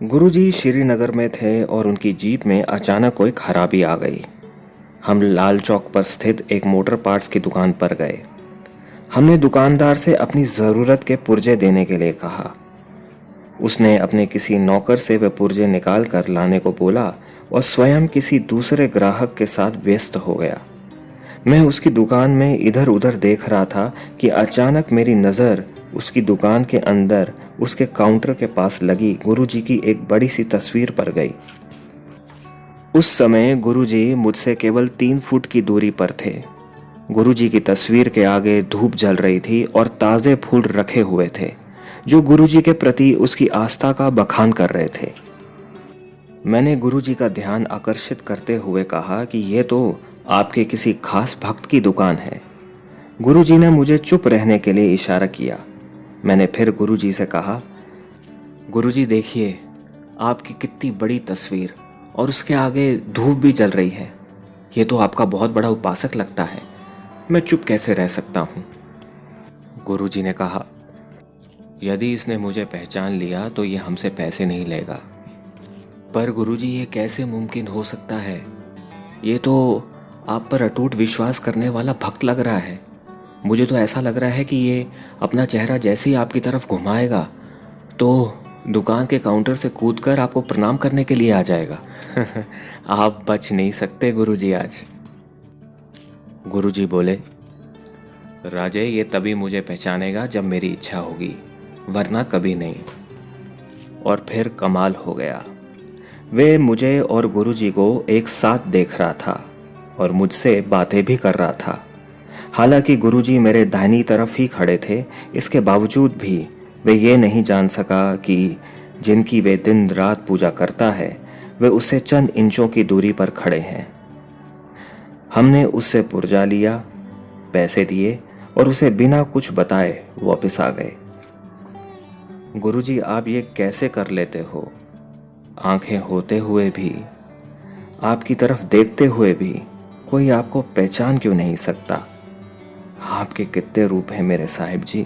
गुरुजी श्रीनगर में थे और उनकी जीप में अचानक कोई खराबी आ गई। हम लाल चौक पर स्थित एक मोटर पार्ट्स की दुकान पर गए। हमने दुकानदार से अपनी ज़रूरत के पुर्जे देने के लिए कहा। उसने अपने किसी नौकर से वे पुर्जे निकाल कर लाने को बोला और स्वयं किसी दूसरे ग्राहक के साथ व्यस्त हो गया। मैं उसकी दुकान में इधर उधर देख रहा था कि अचानक मेरी नज़र उसकी दुकान के अंदर उसके काउंटर के पास लगी गुरुजी की एक बड़ी सी तस्वीर पर गई। उस समय गुरुजी मुझसे केवल 3 फुट की दूरी पर थे। गुरुजी की तस्वीर के आगे धूप जल रही थी और ताज़े फूल रखे हुए थे जो गुरुजी के प्रति उसकी आस्था का बखान कर रहे थे। मैंने गुरुजी का ध्यान आकर्षित करते हुए कहा कि यह तो आपके किसी खास भक्त की दुकान है। गुरुजी ने मुझे चुप रहने के लिए इशारा किया। मैंने फिर गुरुजी से कहा, गुरुजी देखिए, आपकी कितनी बड़ी तस्वीर और उसके आगे धूप भी जल रही है। ये तो आपका बहुत बड़ा उपासक लगता है। मैं चुप कैसे रह सकता हूँ? गुरुजी ने कहा, यदि इसने मुझे पहचान लिया तो ये हमसे पैसे नहीं लेगा। पर गुरुजी ये कैसे मुमकिन हो सकता है? ये तो आप पर अटूट विश्वास करने वाला भक्त लग रहा है। मुझे तो ऐसा लग रहा है कि ये अपना चेहरा जैसे ही आपकी तरफ घुमाएगा तो दुकान के काउंटर से कूदकर आपको प्रणाम करने के लिए आ जाएगा। आप बच नहीं सकते गुरुजी आज। गुरुजी बोले, राजे ये तभी मुझे पहचानेगा जब मेरी इच्छा होगी, वरना कभी नहीं। और फिर कमाल हो गया। वे मुझे और गुरुजी को एक साथ देख रहा था और मुझसे बातें भी कर रहा था। हालांकि गुरुजी मेरे दाहिनी तरफ ही खड़े थे, इसके बावजूद भी वे ये नहीं जान सका कि जिनकी वे दिन रात पूजा करता है वे उससे चंद इंचों की दूरी पर खड़े हैं। हमने उससे पुर्जा लिया, पैसे दिए और उसे बिना कुछ बताए वापस आ गए। गुरुजी आप ये कैसे कर लेते हो? आंखें होते हुए भी, आपकी तरफ देखते हुए भी कोई आपको पहचान क्यों नहीं सकता? आपके कितने रूप हैं मेरे साहिब जी।